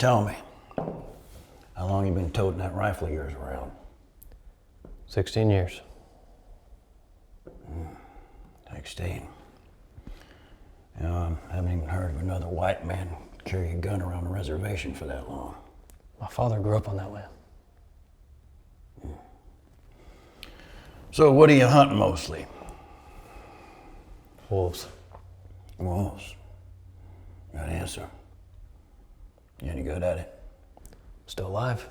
Tell me, how long you been toting that rifle of yours around? 16 years. 16. You know, I haven't even heard of another white man carry a gun around a reservation for that long. My father grew up on that land. So what do you hunt mostly? Wolves. Wolves. Good answer. You any good at it? Still alive.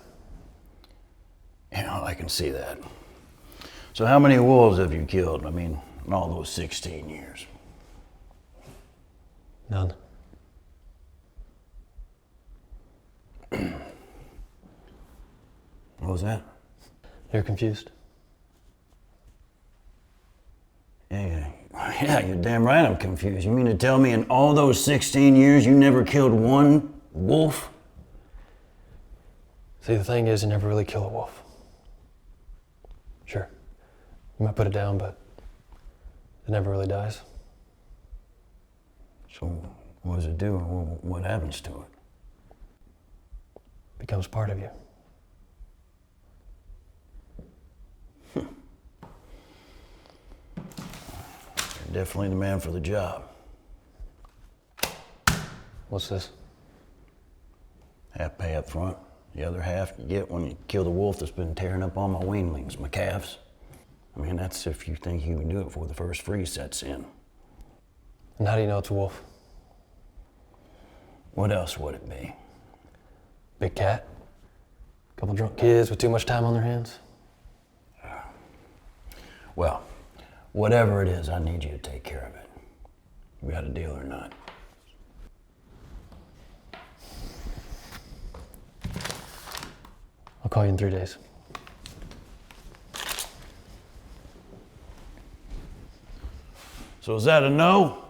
You know, I can see that. So how many wolves have you killed? I mean, in all those 16 years? None. What was that? You're confused? Yeah, you're damn right I'm confused. You mean to tell me in all those 16 years you never killed one wolf? See, the thing is, you never really kill a wolf. Sure, you might put it down, but it never really dies. So what does it do? What happens to it? Becomes part of you. You're definitely the man for the job. What's this? Half pay up front. The other half you get when you kill the wolf that's been tearing up all my weanlings, my calves. I mean, that's if you think you can do it before the first freeze sets in. And how do you know it's a wolf? What else would it be? Big cat? Couple drunk kids with too much time on their hands? Well, whatever it is, I need you to take care of it. You got a deal or not? I'll call you in 3 days. So is that a no?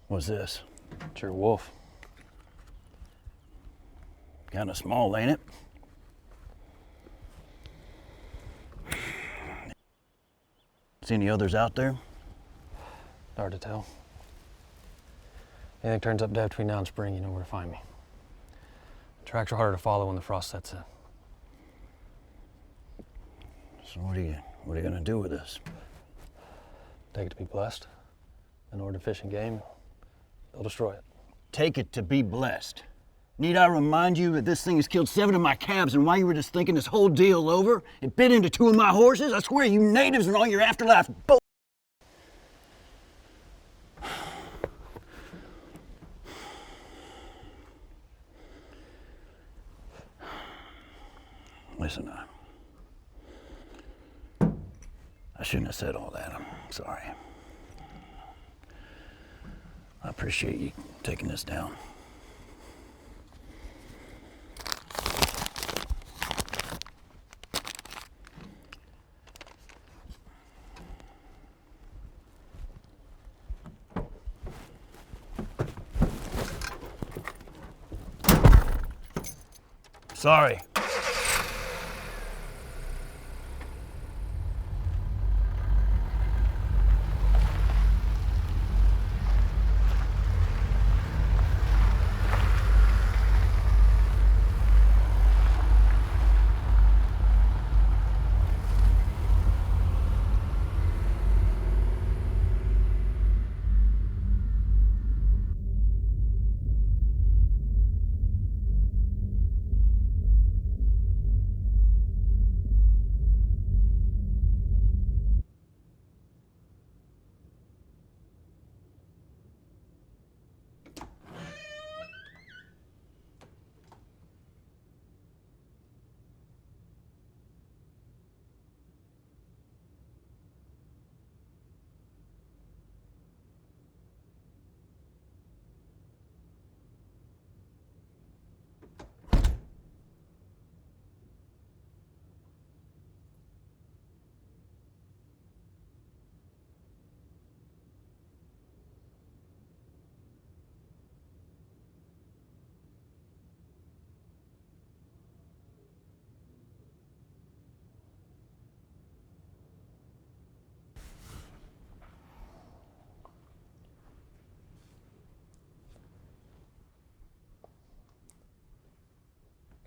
What's this? It's your wolf. Kind of small, ain't it? See any others out there? Hard to tell. Anything turns up dead between now and spring, you know where to find me. Tracks are harder to follow when the frost sets in. So what are you gonna do with this? Take it to be blessed. In order to fish and game, they'll destroy it. Take it to be blessed. Need I remind you that this thing has killed 7 of my calves, and while you were just thinking this whole deal over, it bit into 2 of my horses? I swear you natives and all your afterlife bull. Listen, I shouldn't have said all that. I'm sorry. I appreciate you taking this down. Sorry.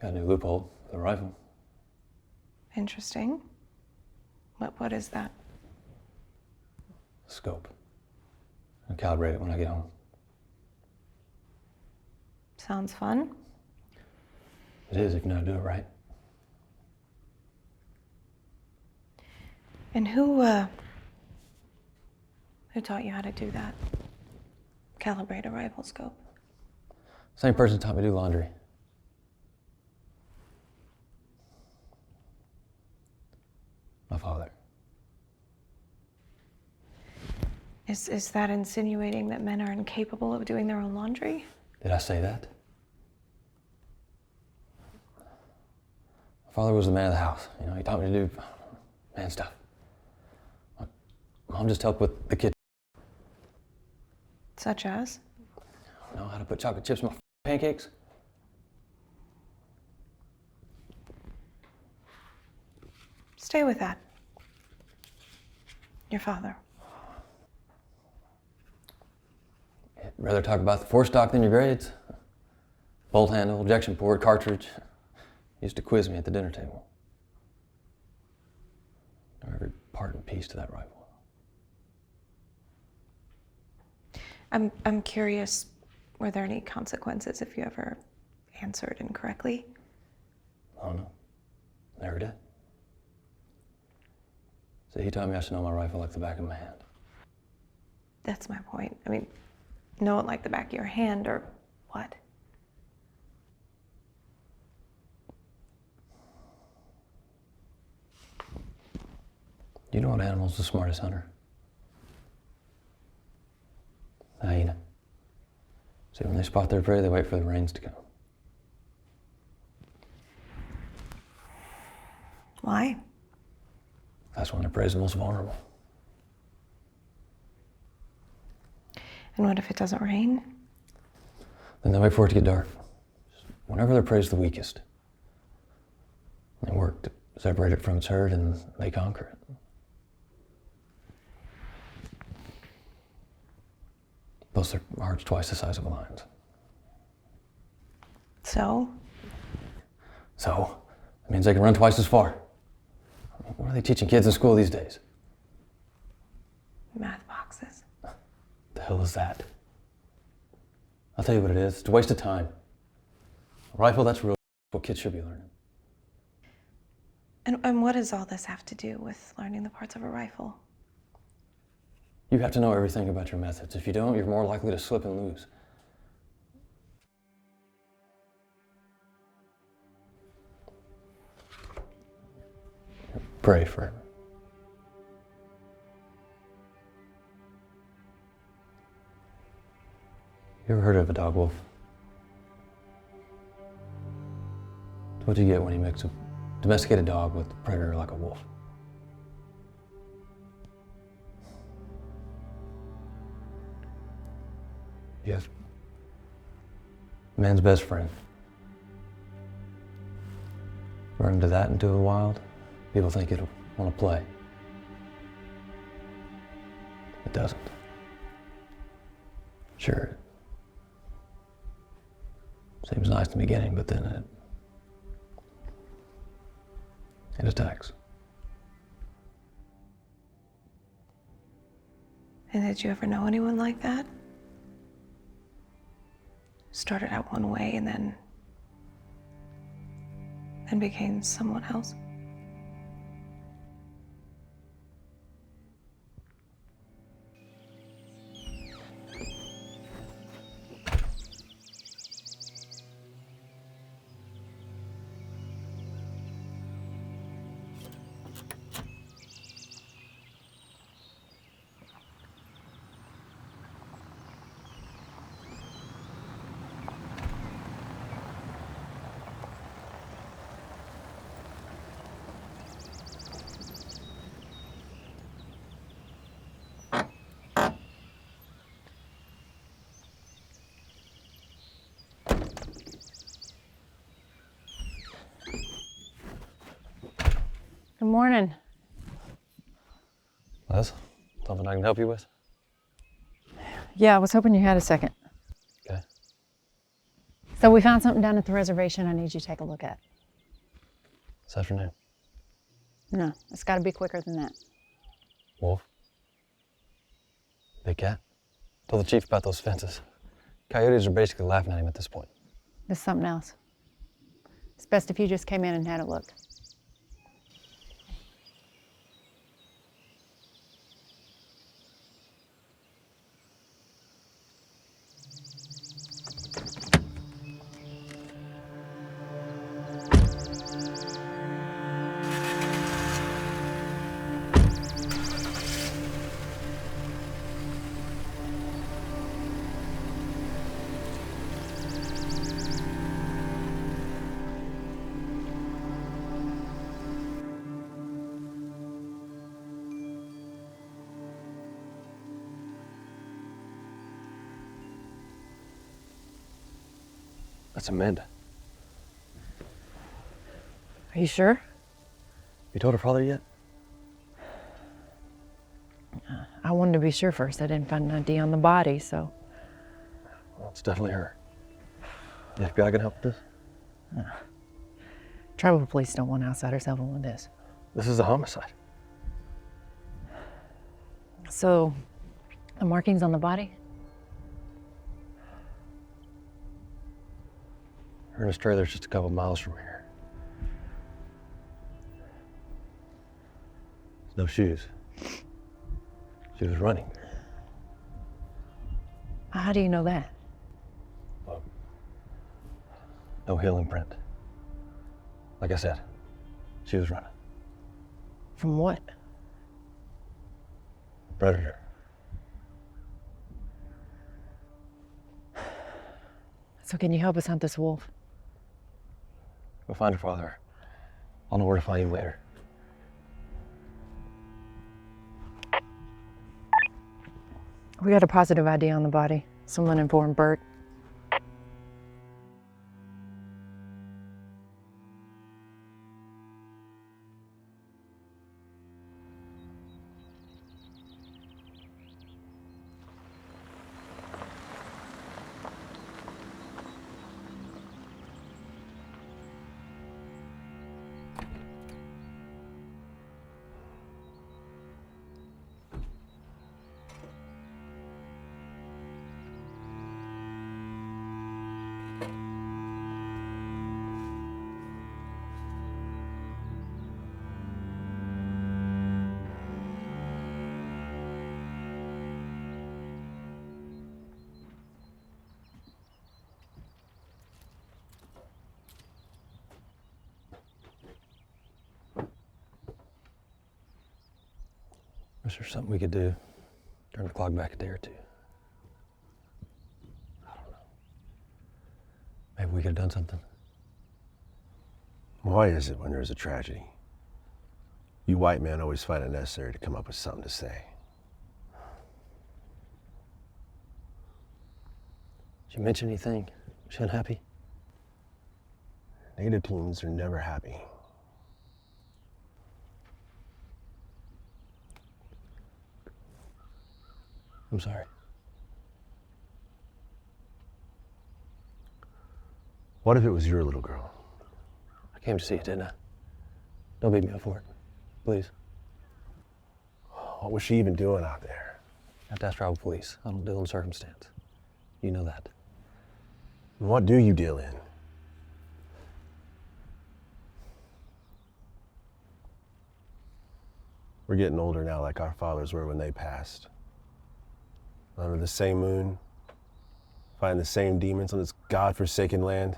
Got a new loophole for the rifle. Interesting. What is that? Scope. I'll calibrate it when I get home. Sounds fun. It is if you know how to do it right. And who taught you how to do that? Calibrate a rifle scope. Same person taught me to do laundry. My father. Is that insinuating that men are incapable of doing their own laundry? Did I say that? My father was the man of the house. You know, he taught me to do man stuff. Mom just helped with the kitchen. Such as? You know how to put chocolate chips in my pancakes? Stay with that. Your father. I'd rather talk about the forestock than your grades. Bolt handle, ejection port, cartridge. He used to quiz me at the dinner table. Know every part and piece to that rifle. I'm curious, were there any consequences if you ever answered incorrectly? Oh no, never did. So he taught me I should know my rifle like the back of my hand. That's my point. I mean, know it like the back of your hand, or what? You know what animal's the smartest hunter? Hyena. See, when they spot their prey, they wait for the rains to come. Why? That's when their prey's the most vulnerable. And what if it doesn't rain? Then they wait for it to get dark. Whenever their prey's the weakest. They work to separate it from its herd and they conquer it. Plus, their heart's twice the size of a lion's. So? So, it means they can run twice as far. I mean, what are they teaching kids in school these days? Math boxes. The hell is that? I'll tell you what it is. It's a waste of time. A rifle, that's real what kids should be learning. And what does all this have to do with learning the parts of a rifle? You have to know everything about your methods. If you don't, you're more likely to slip and lose. Pray forever. You ever heard of a dog wolf? It's what you get when you mix a domesticated dog with a predator like a wolf. Yes. Man's best friend. Run into that into the wild, people think it'll want to play. It doesn't. Sure. Seems nice in the beginning, but then it attacks. And did you ever know anyone like that? Started out one way and then became someone else? Good morning. Les, something I can help you with? Yeah, I was hoping you had a second. Okay. So we found something down at the reservation I need you to take a look at. This afternoon. No, it's got to be quicker than that. Wolf? Big cat? Told the chief about those fences. Coyotes are basically laughing at him at this point. There's something else. It's best if you just came in and had a look. That's Amanda. Are you sure? You told her father yet? I wanted to be sure first. I didn't find an ID on the body, so. Well, it's definitely her. The FBI can help with this? Tribal police don't want outsiders helping with this. This is a homicide. So, the markings on the body? Ernest trailer's just a couple miles from here. There's no shoes. She was running. How do you know that? Well, no heel imprint. Like I said, she was running. From what? Predator. So can you help us hunt this wolf? Go find her father. I'll know where to find you later. We got a positive ID on the body. Someone informed Bert. Is there something we could do? Turn the clock back a day or two. I don't know. Maybe we could have done something. Why is it when there's a tragedy, you white men always find it necessary to come up with something to say? Did you mention anything? Was she unhappy? Native teens are never happy. I'm sorry. What if it was your little girl? I came to see you, didn't I? Don't beat me up for it. Please. What was she even doing out there? I have to ask tribal police. I don't deal in circumstance. You know that. And what do you deal in? We're getting older now like our fathers were when they passed. Under the same moon, find the same demons on this godforsaken land.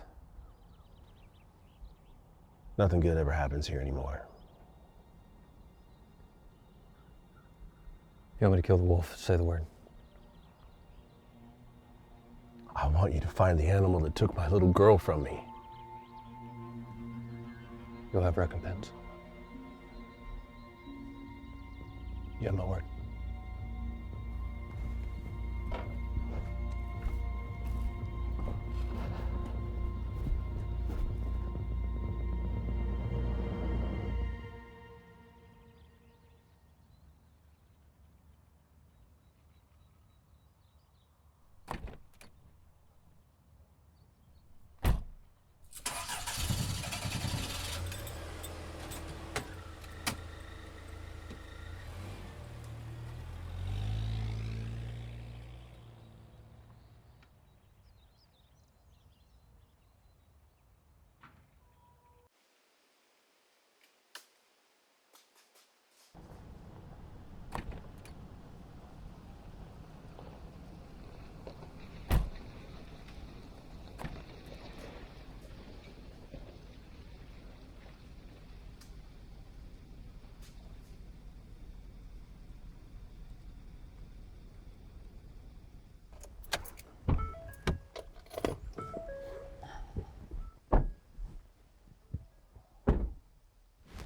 Nothing good ever happens here anymore. You want me to kill the wolf? Say the word. I want you to find the animal that took my little girl from me. You'll have recompense. You have my word.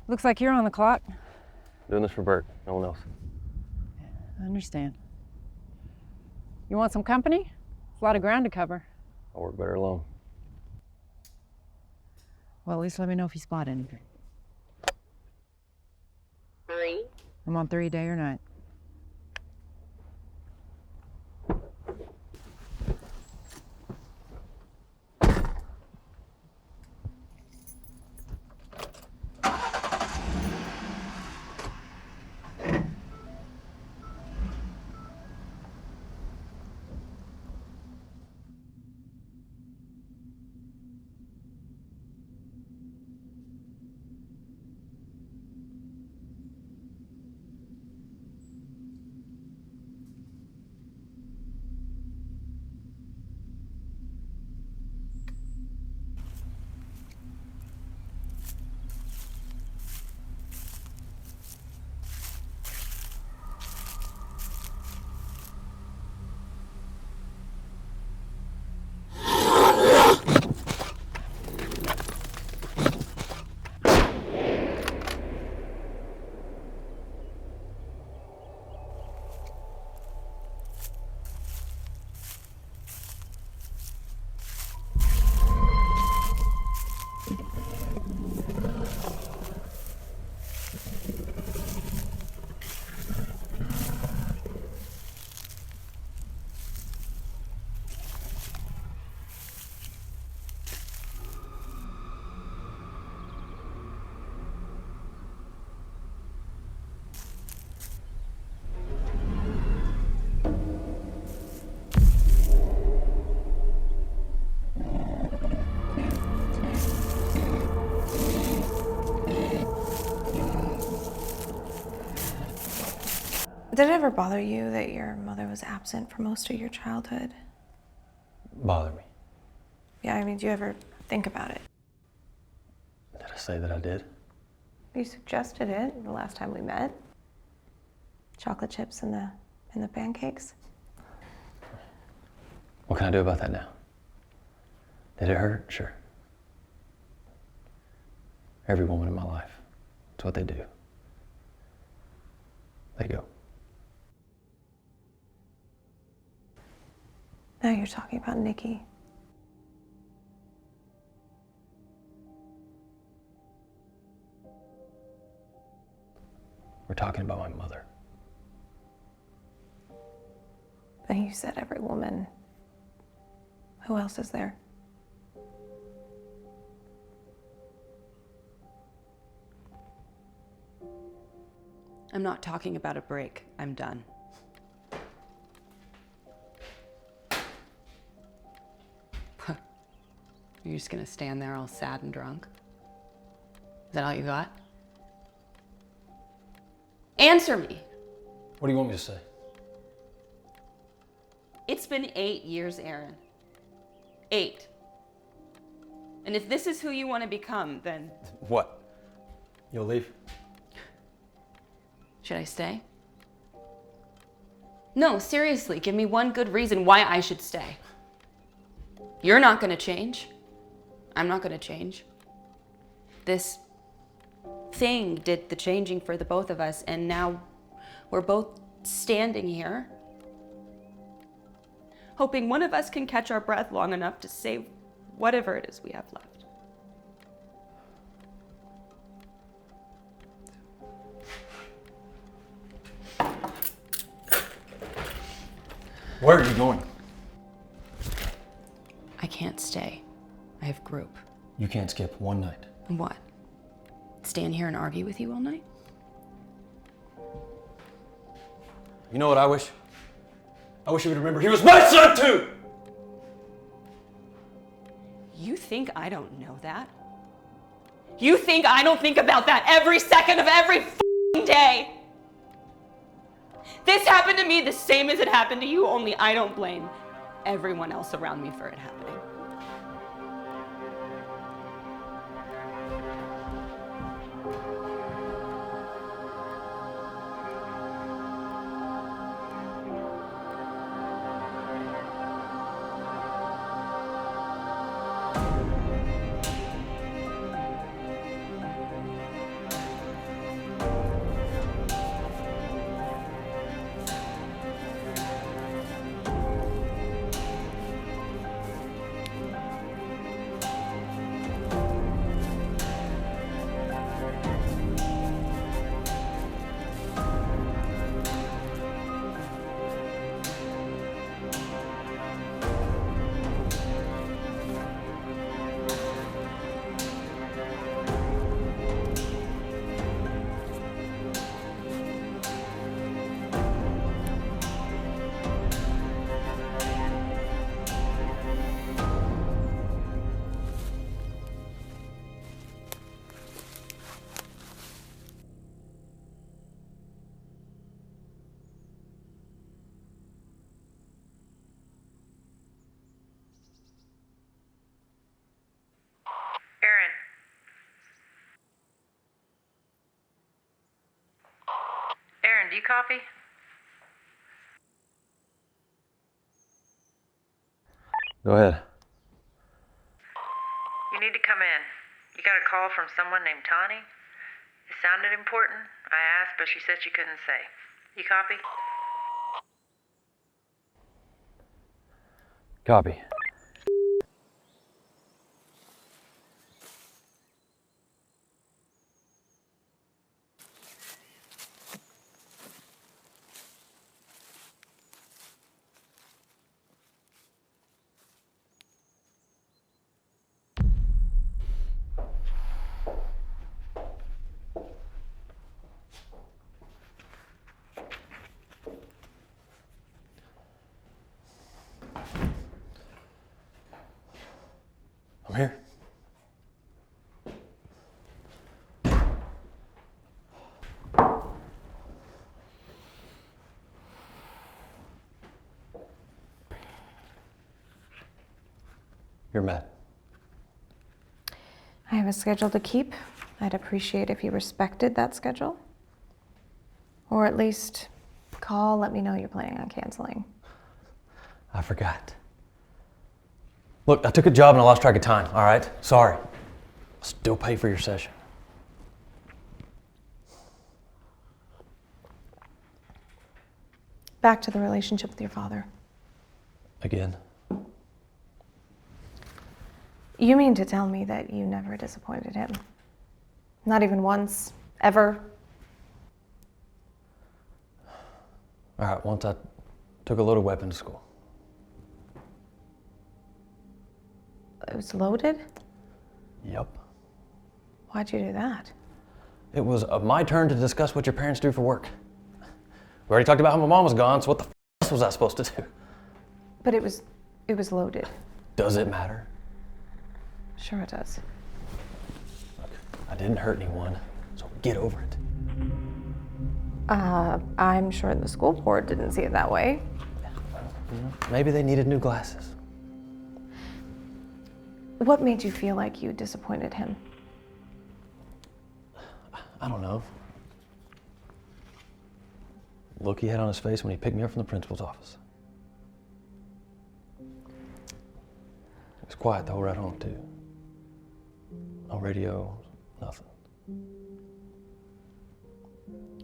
Looks like you're on the clock. Doing this for Bert, no one else. I understand. You want some company? It's a lot of ground to cover. I work better alone. Well, at least let me know if you spot anything. 3. I'm on 3 day or night. Did it ever bother you that your mother was absent for most of your childhood? Bother me. Yeah, I mean, do you ever think about it? Did I say that I did? You suggested it the last time we met. Chocolate chips and the pancakes. What can I do about that now? Did it hurt? Sure. Every woman in my life. It's what they do. They go. Now you're talking about Nikki. We're talking about my mother. But you said every woman. Who else is there? I'm not talking about a break. I'm done. You're just gonna stand there all sad and drunk? Is that all you got? Answer me! What do you want me to say? It's been 8 years, Aaron. 8. And if this is who you want to become, then What? You'll leave? should I stay? No, seriously, give me one good reason why I should stay. You're not gonna change. I'm not gonna change. This thing did the changing for the both of us, and now we're both standing here, hoping one of us can catch our breath long enough to save whatever it is we have left. Where are you going? I can't stay. I have group. You can't skip one night. And what? Stand here and argue with you all night? You know what I wish? I wish you would remember he was my son too! You think I don't know that? You think I don't think about that every second of every f***ing day? This happened to me the same as it happened to you, only I don't blame everyone else around me for it happening. you copy? Go ahead. You need to come in. You got a call from someone named Tani? It sounded important. I asked, but she said she couldn't say. You copy? Copy. I'm here. You're mad. I have a schedule to keep. I'd appreciate if you respected that schedule. Or at least call, let me know you're planning on canceling. I forgot. Look, I took a job and I lost track of time, all right? Sorry. I'll still pay for your session. Back to the relationship with your father. Again. You mean to tell me that you never disappointed him? Not even once? Ever? All right, once I took a loaded weapon to school. It was loaded? Yep. Why'd you do that? It was my turn to discuss what your parents do for work. We already talked about how my mom was gone, so what the else was I supposed to do? But it was loaded. Does it matter? Sure it does. Look, I didn't hurt anyone, so get over it. I'm sure the school board didn't see it that way. Maybe they needed new glasses. What made you feel like you disappointed him? I don't know. Look he had on his face when he picked me up from the principal's office. It was quiet the whole ride home, too. No radio, nothing.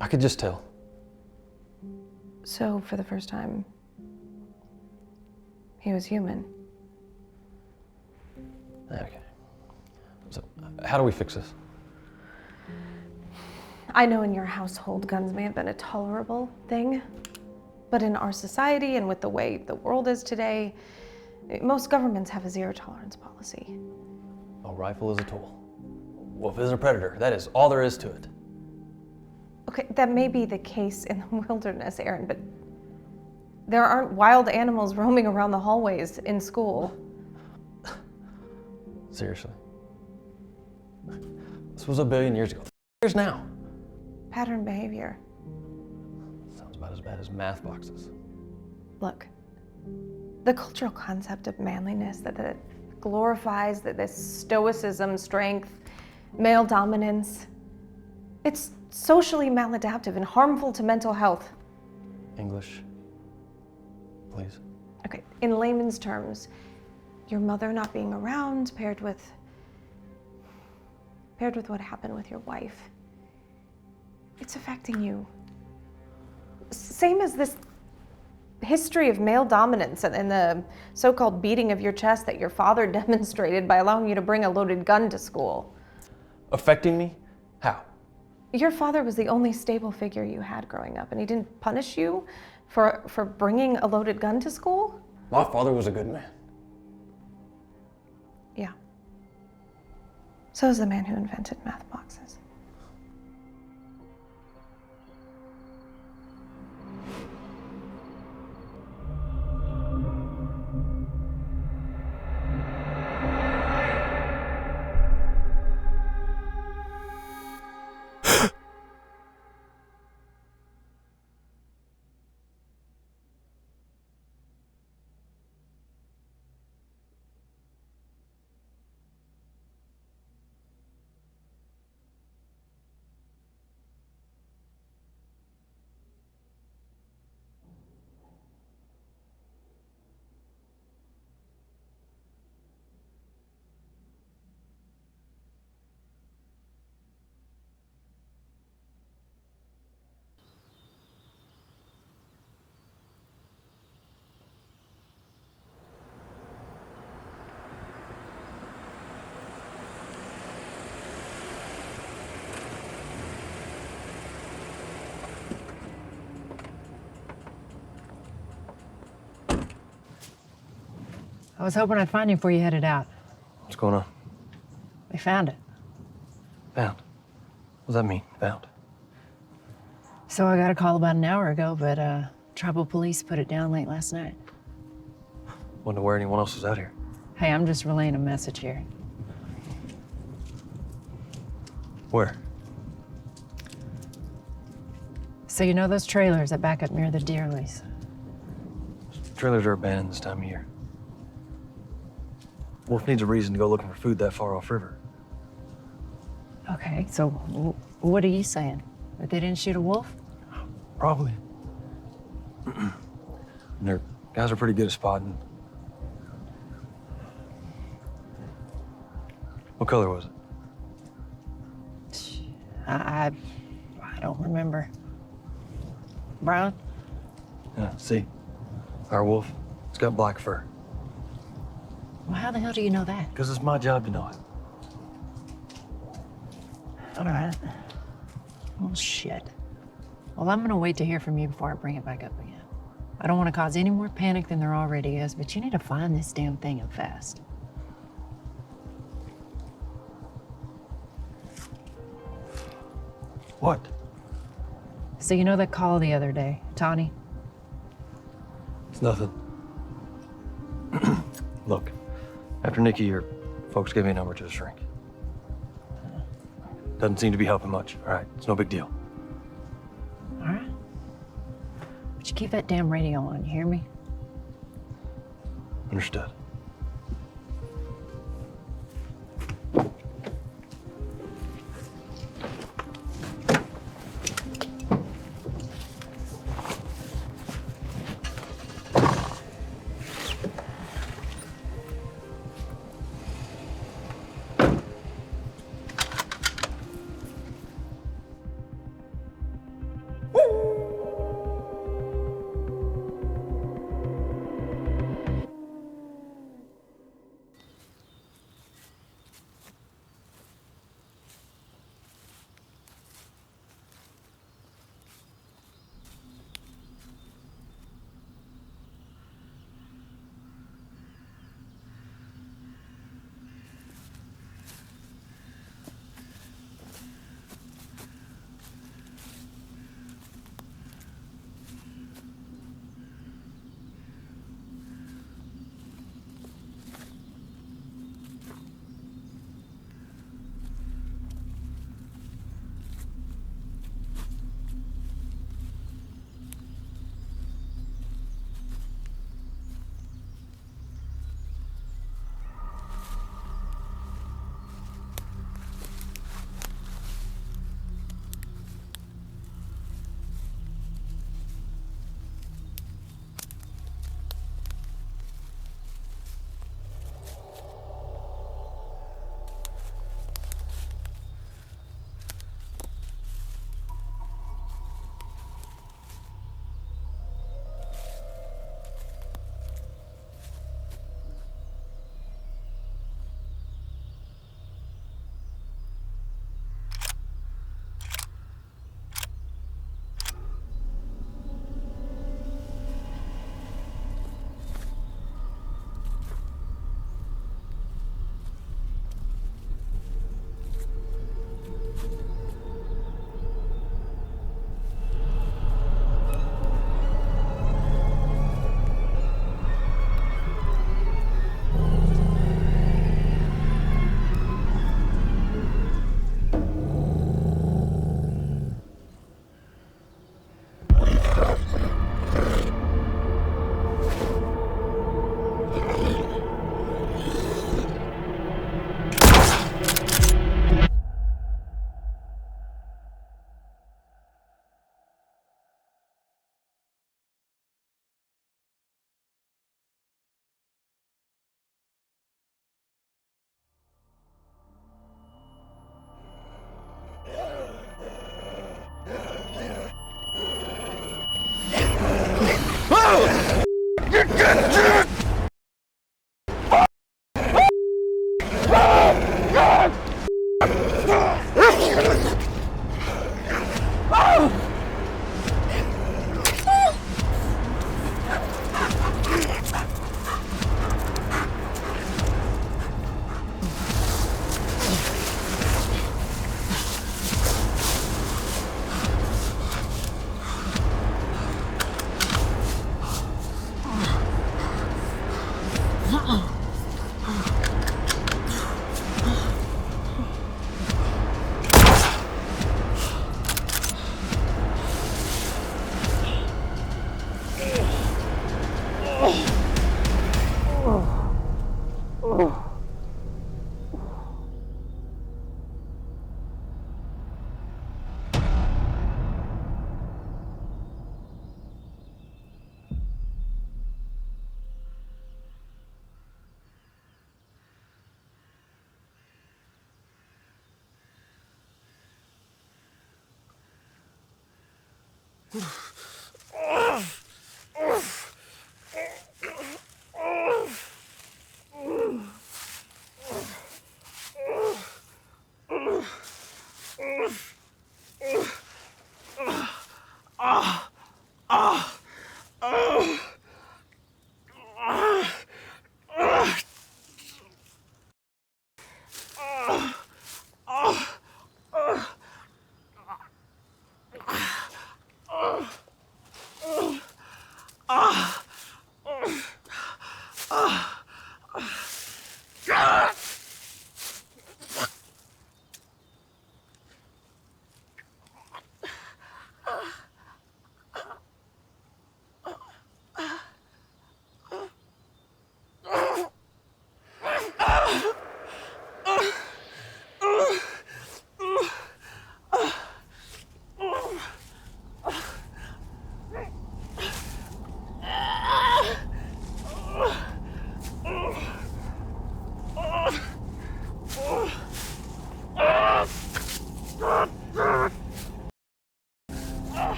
I could just tell. So, for the first time, he was human. Okay. So, how do we fix this? I know in your household, guns may have been a tolerable thing, but in our society and with the way the world is today, most governments have a zero tolerance policy. A rifle is a tool. Wolf isn't a predator. That is all there is to it. Okay, that may be the case in the wilderness, Aaron, but there aren't wild animals roaming around the hallways in school. Seriously. This was a billion years ago. Years now. Pattern behavior. Sounds about as bad as math boxes. Look, the cultural concept of manliness that glorifies this stoicism, strength, male dominance, it's socially maladaptive and harmful to mental health. English, please. Okay, in layman's terms, your mother not being around paired with what happened with your wife. It's affecting you. Same as this history of male dominance and the so-called beating of your chest that your father demonstrated by allowing you to bring a loaded gun to school. Affecting me? How? Your father was the only stable figure you had growing up, and he didn't punish you for bringing a loaded gun to school? My father was a good man. Yeah. So is the man who invented math boxes. I was hoping I'd find you before you headed out. What's going on? They found it. Found. What does that mean, found? So I got a call about an hour ago, but tribal police put it down late last night. Wonder where anyone else is out here. Hey, I'm just relaying a message here. Where? So you know those trailers that back up near the Dearleys? Trailers are abandoned this time of year. Wolf needs a reason to go looking for food that far off river. Okay, so what are you saying? That they didn't shoot a wolf? Probably. And their guys are pretty good at spotting. What color was it? I don't remember. Brown? Yeah, see? Our wolf, it's got black fur. Well, how the hell do you know that? Because it's my job to know it. All right. Oh, shit. Well, I'm gonna wait to hear from you before I bring it back up again. I don't want to cause any more panic than there already is, but you need to find this damn thing and fast. What? So you know that call the other day, Tawny? It's nothing. Look, after Nikki, your folks gave me a number to the shrink. Doesn't seem to be helping much. All right, it's no big deal. All right. But you keep that damn radio on, you hear me? Understood.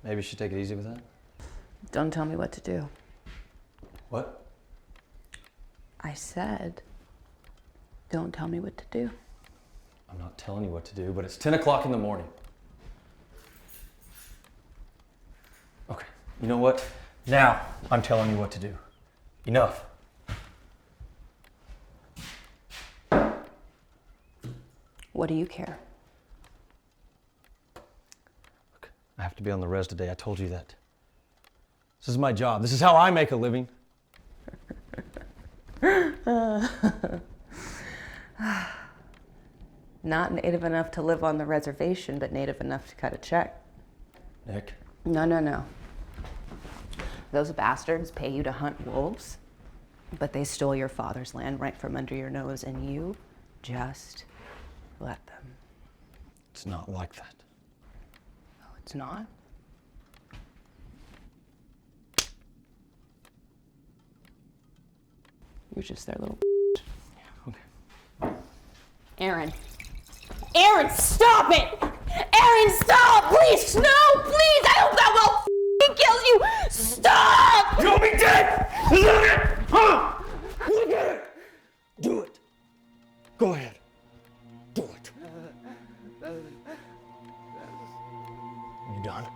Maybe you should take it easy with that? Don't tell me what to do. What? I said, don't tell me what to do. I'm not telling you what to do, but it's 10 o'clock in the morning. Okay, you know what? Now I'm telling you what to do. Enough. What do you care? Look, I have to be on the res today. I told you that. This is my job. This is how I make a living. Not native enough to live on the reservation, but native enough to cut a check. Nick. No. Those bastards pay you to hunt wolves, but they stole your father's land right from under your nose, and you just let them. It's not like that. Oh, it's not? You're just their little. Okay. Aaron. Aaron, stop it! Aaron, stop! Please, no, please! I hope that will kills you! Stop! You'll be dead! Look at it! Huh? Look at it! Do it. Go ahead. Do it. You done?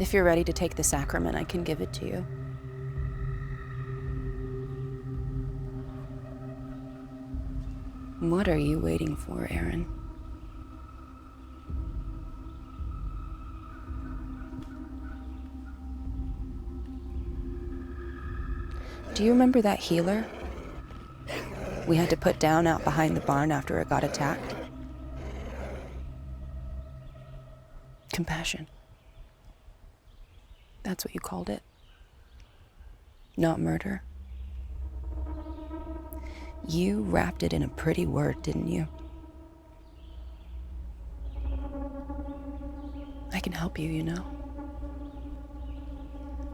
If you're ready to take the sacrament, I can give it to you. What are you waiting for, Aaron? Do you remember that healer we had to put down out behind the barn after it got attacked? Compassion. That's what you called it. Not murder. You wrapped it in a pretty word, didn't you? I can help you, you know.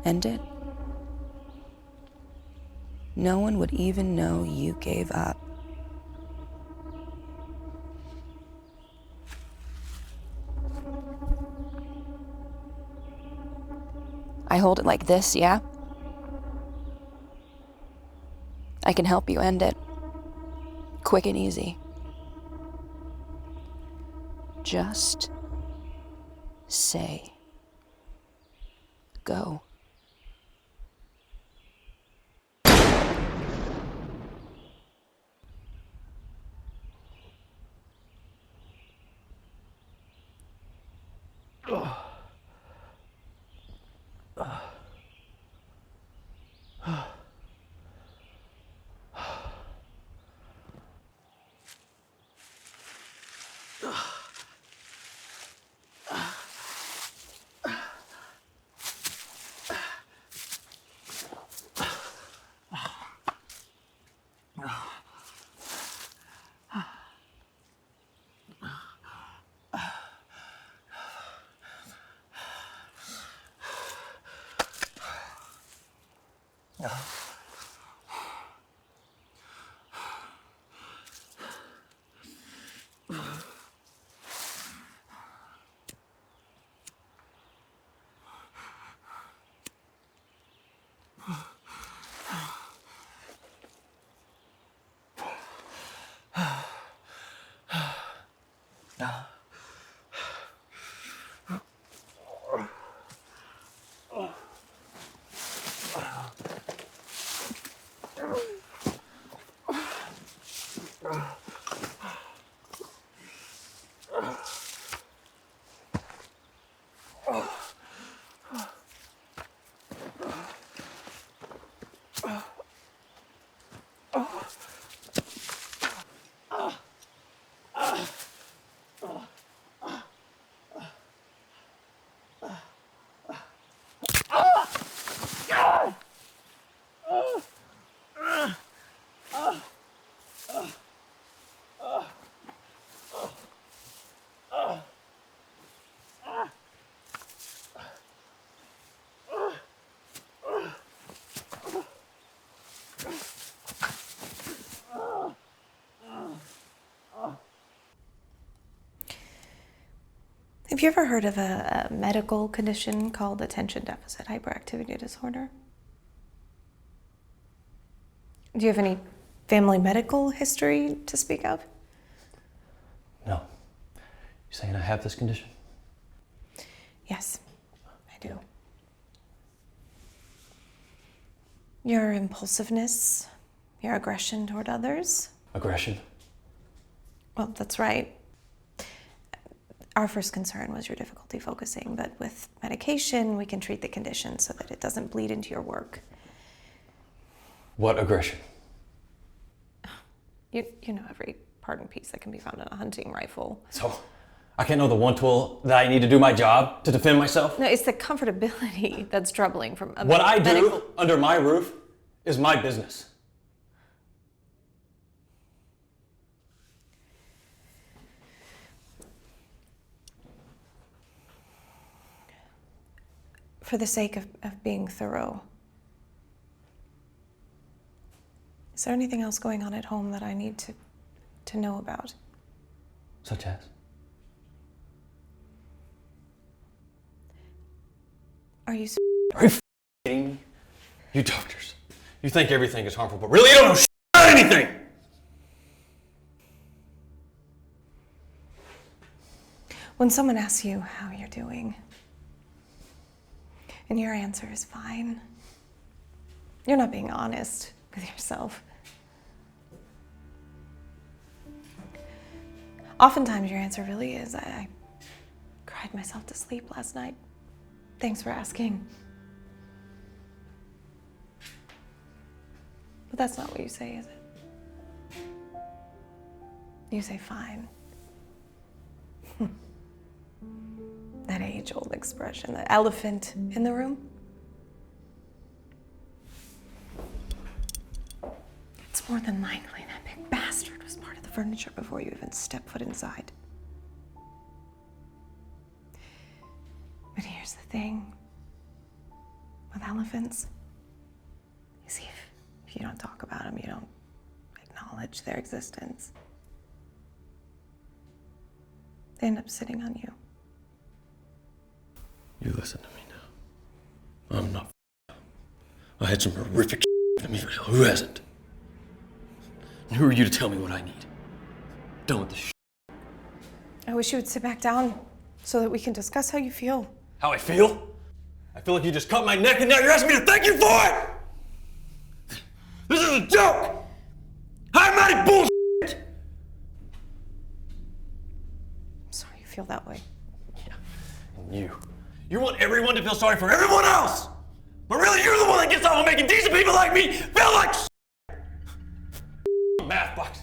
End it. No one would even know you gave up. I hold it like this, yeah? I can help you end it. Quick and easy. Just say go. Have you ever heard of a medical condition called attention deficit hyperactivity disorder? Do you have any family medical history to speak of? No. You saying I have this condition? Yes, I do. Your impulsiveness, your aggression toward others. Aggression? Well, that's right. Our first concern was your difficulty focusing, but with medication, we can treat the condition so that it doesn't bleed into your work. What aggression? You know every part and piece that can be found in a hunting rifle. So, I can't know the one tool that I need to do my job to defend myself? No, it's the comfortability that's troubling from a What I medical... do under my roof is my business. For the sake of being thorough, is there anything else going on at home that I need to know about? Such as? Are you... Are you kidding me? You doctors. You think everything is harmful, but really you don't know about anything! When someone asks you how you're doing, and your answer is fine, you're not being honest with yourself. Oftentimes your answer really is, I cried myself to sleep last night. Thanks for asking. But that's not what you say, is it? You say fine. That age-old expression, the elephant in the room. It's more than likely that big bastard was part of the furniture before you even stepped foot inside. But here's the thing with elephants. You see, if you don't talk about them, you don't acknowledge their existence, they end up sitting on you. You listen to me now. I'm not I had some horrific to me. Who hasn't? And who are you to tell me what I need? Done with this. I wish you would sit back down so that we can discuss how you feel. How I feel? I feel like you just cut my neck and now you're asking me to thank you for it! This is a joke! I'm not a bullshit! I'm sorry you feel that way. Yeah, and you want everyone to feel sorry for everyone else! But really you're the one that gets off on making decent people like me feel like math boxes.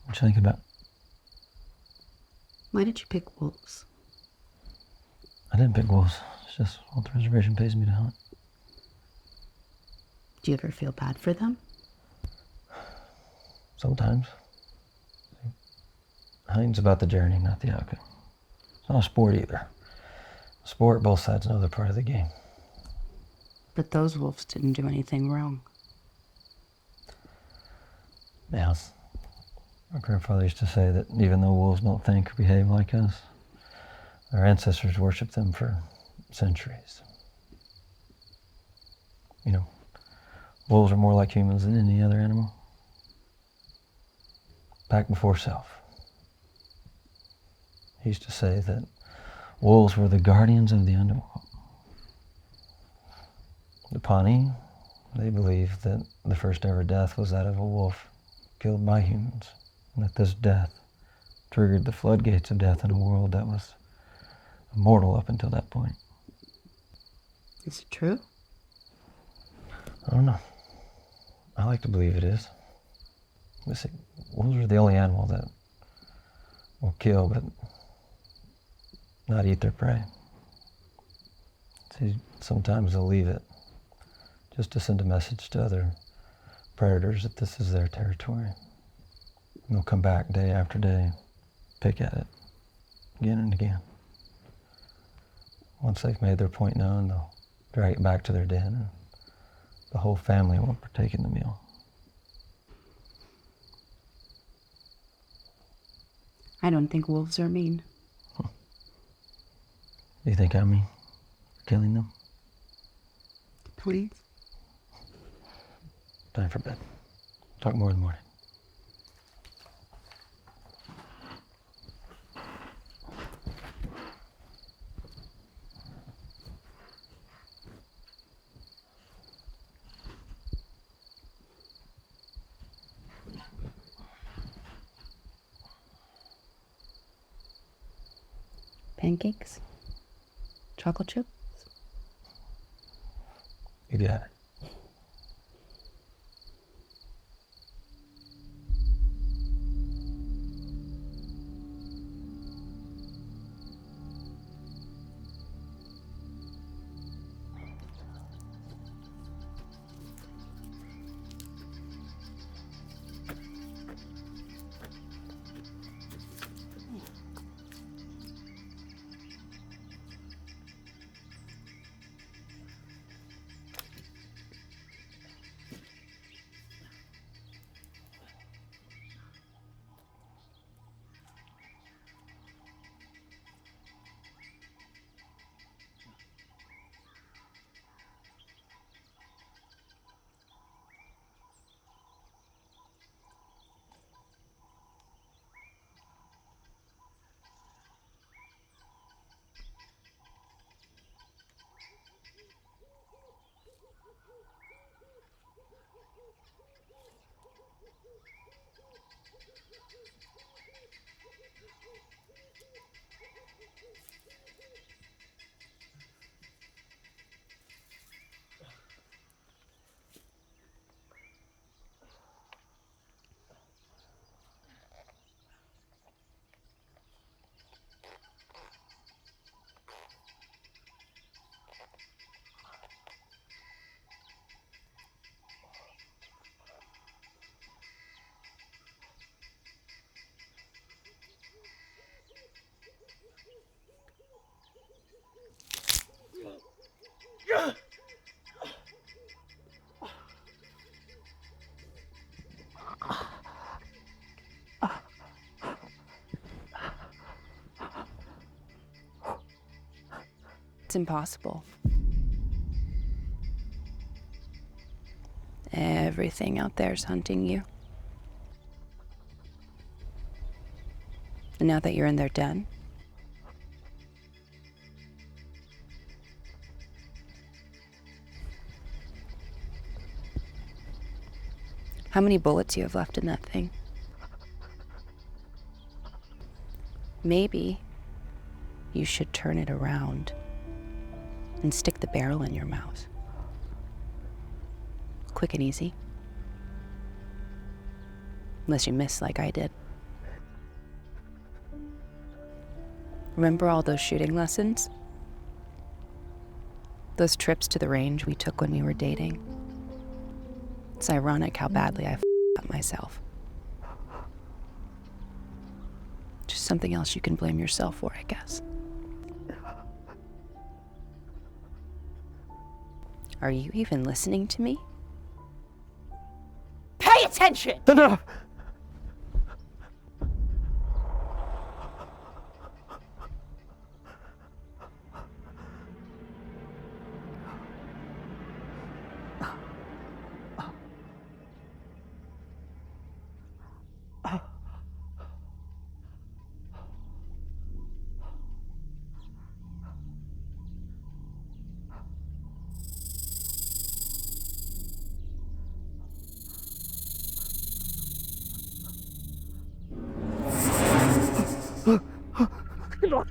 What you think about? Why did you pick wolves? I didn't pick wolves. It's just what the reservation pays me to hunt. Do you ever feel bad for them? Sometimes. Hunting's about the journey, not the outcome. It's not a sport either. A sport, both sides know they're part of the game. But those wolves didn't do anything wrong. Yeah, our grandfather used to say that even though wolves don't think or behave like us, our ancestors worshipped them for centuries. You know, wolves are more like humans than any other animal. Back before self. He used to say that wolves were the guardians of the underworld. The Pawnee, they believed that the first ever death was that of a wolf killed by humans, and that this death triggered the floodgates of death in a world that was immortal up until that point. Is it true? I don't know. I like to believe it is. But see, wolves are the only animal that will kill but not eat their prey. See, sometimes they'll leave it just to send a message to other predators that this is their territory. And they'll come back day after day, pick at it, again and again. Once they've made their point known, they'll drag it back to their den, and the whole family won't partake in the meal. I don't think wolves are mean. Do you think I'm mean for killing them? Please? Time for bed. Talk more in the morning. Pancakes? Chocolate chip? You got it. It's impossible. Everything out there is hunting you. And now that you're in their den, how many bullets you have left in that thing? Maybe you should turn it around and stick the barrel in your mouth. Quick and easy. Unless you miss like I did. Remember all those shooting lessons? Those trips to the range we took when we were dating? It's ironic how badly I f***ed up myself. Just something else you can blame yourself for, I guess. Are you even listening to me? Pay attention! No!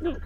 Nick?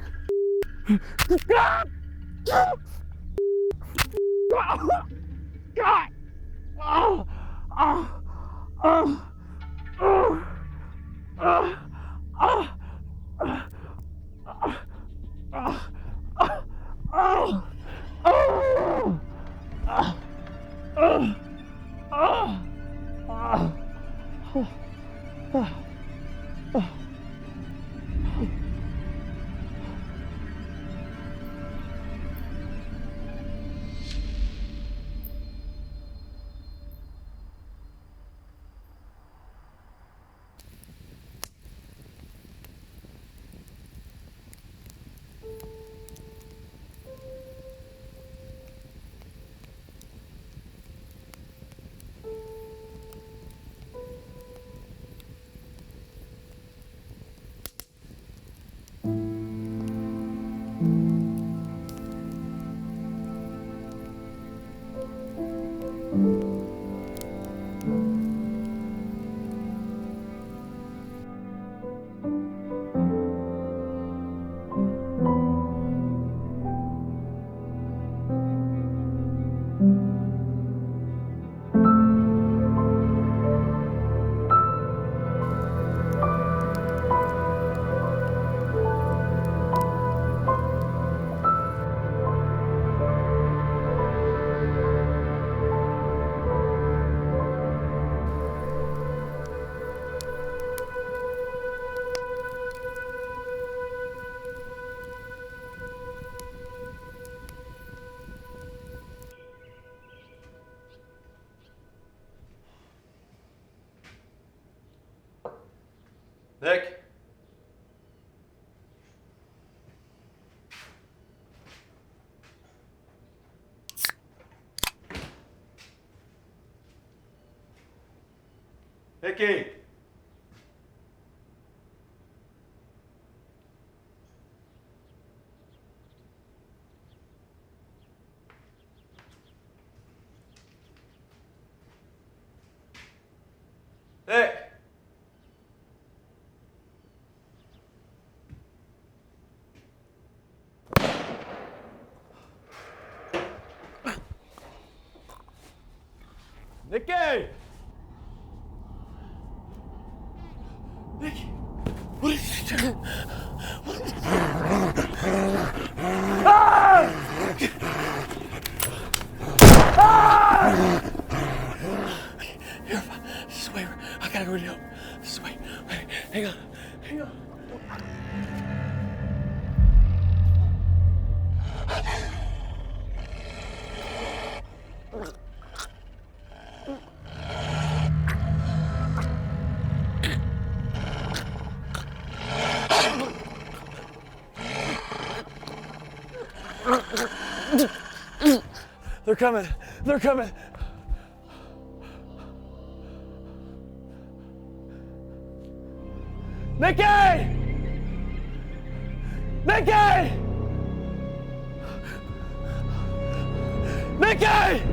Nicky! Nick! Nicky! Nicky! What is it? Here, this way. I gotta go down. This way. Wait, hang on. Hang on. They're coming. They're coming. Nicky! Nicky! Nicky!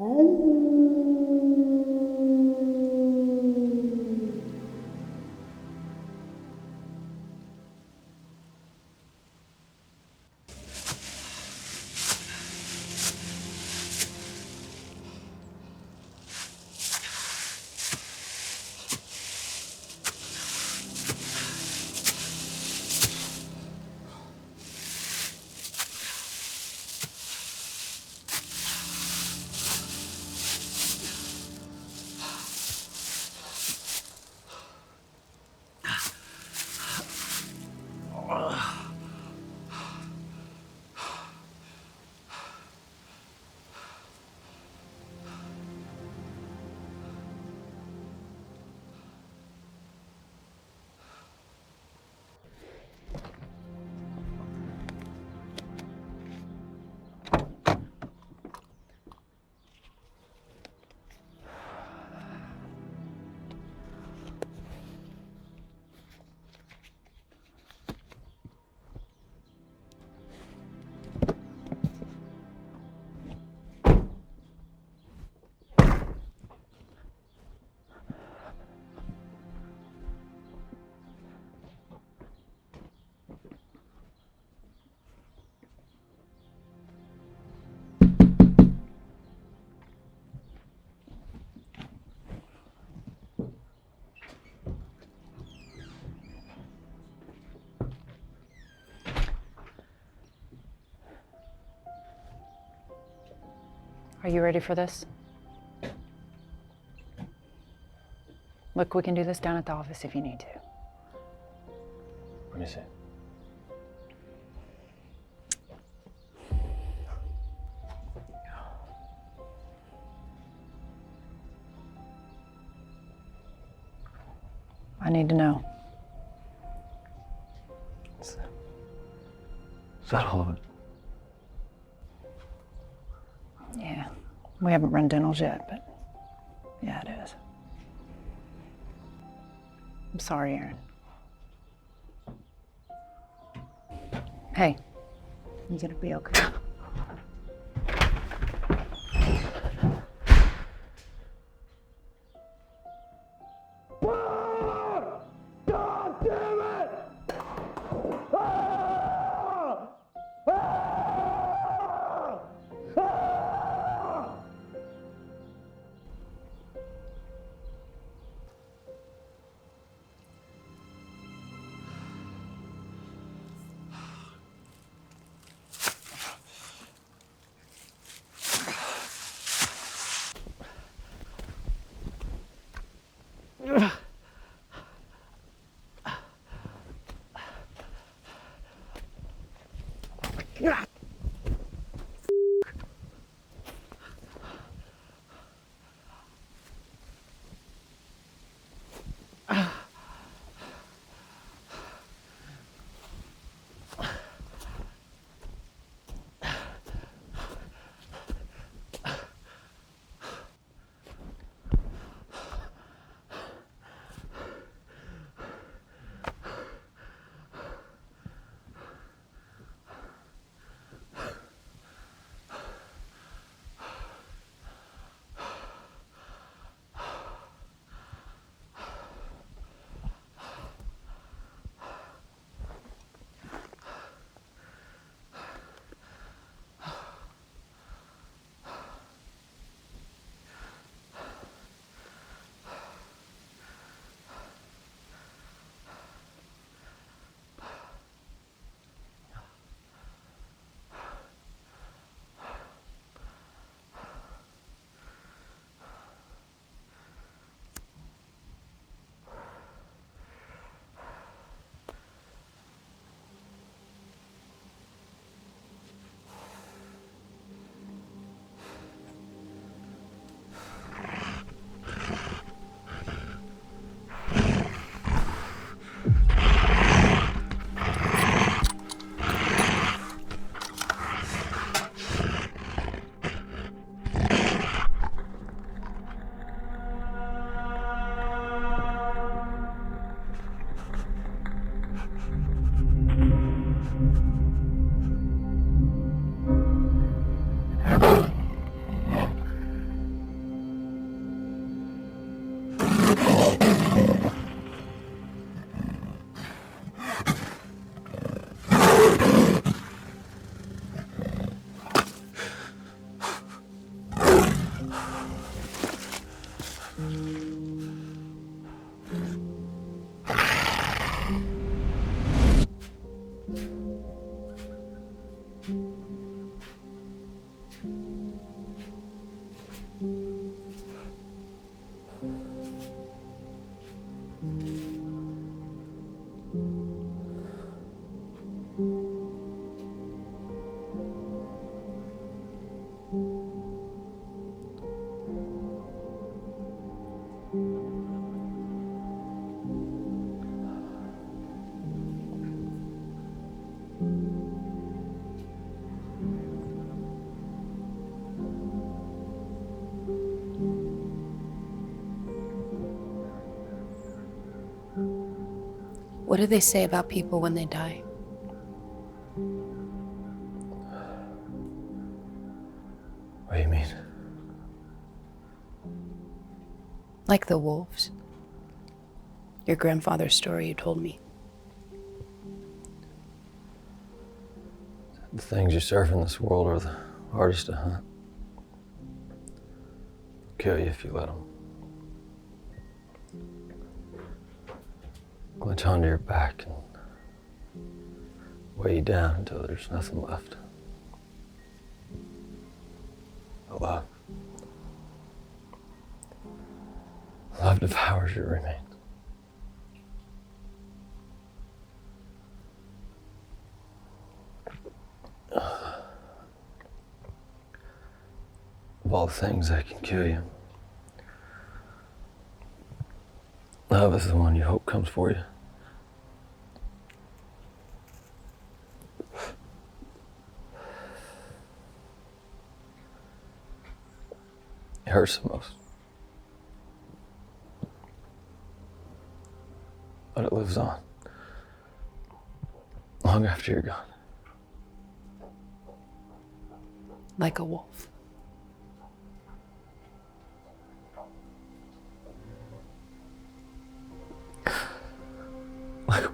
Are you ready for this? Look, we can do this down at the office if you need to. Let me see. I need to know. Is that all of it? Yeah, we haven't run dentals yet, but yeah, it is. I'm sorry, Aaron. Hey, you gonna be okay? What do they say about people when they die? What do you mean? Like the wolves. Your grandfather's story you told me. The things you surf in this world are the hardest to hunt. Kill you if you let them. Clench onto your back and weigh you down until there's nothing left. But love. Love devours your remains. Of all the things that can kill you, love is the one you hope comes for you. It hurts the most. But it lives on. Long after you're gone. Like a wolf. Like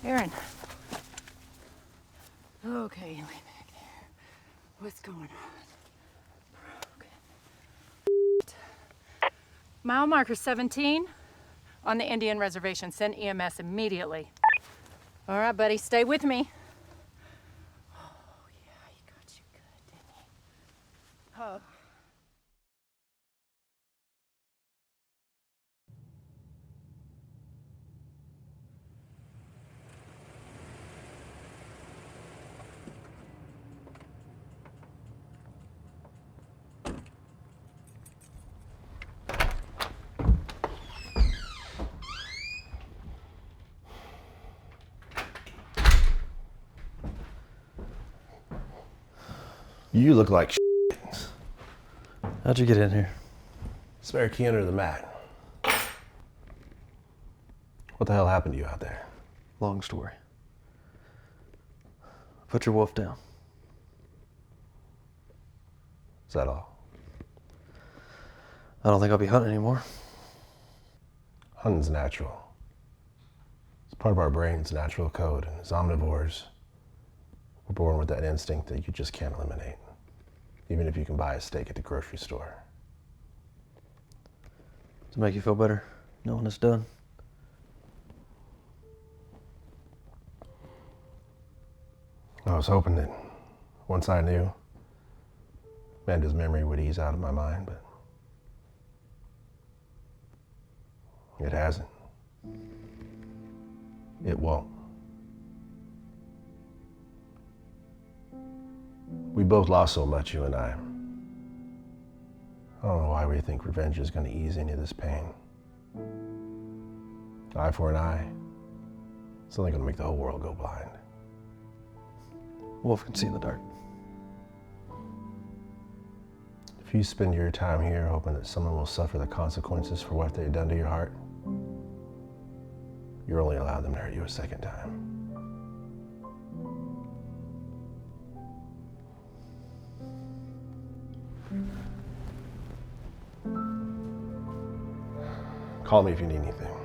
Aaron. Okay, lay back there. What's going on? Okay. Mile marker 17 on the Indian reservation. Send EMS immediately. All right, buddy, stay with me. Oh, yeah, he got you good, didn't he? Oh. You look like how'd you get in here? spare key under the mat. What the hell happened to you out there? Long story. Put your wolf down. Is that all? I don't think I'll be hunting anymore. Hunting's natural. It's part of our brain's natural code, and as omnivores, we're born with that instinct that you just can't eliminate. even if you can buy a steak at the grocery store. Does it make you feel better knowing it's done? I was hoping that once I knew, Amanda's memory would ease out of my mind, but it hasn't. It won't. We both lost so much, you and I. I don't know why we think revenge is going to ease any of this pain. Eye for an eye. It's only going to make the whole world go blind. Wolf can see in the dark. If you spend your time here hoping that someone will suffer the consequences for what they've done to your heart, you're only allowed them to hurt you a second time. Call me if you need anything.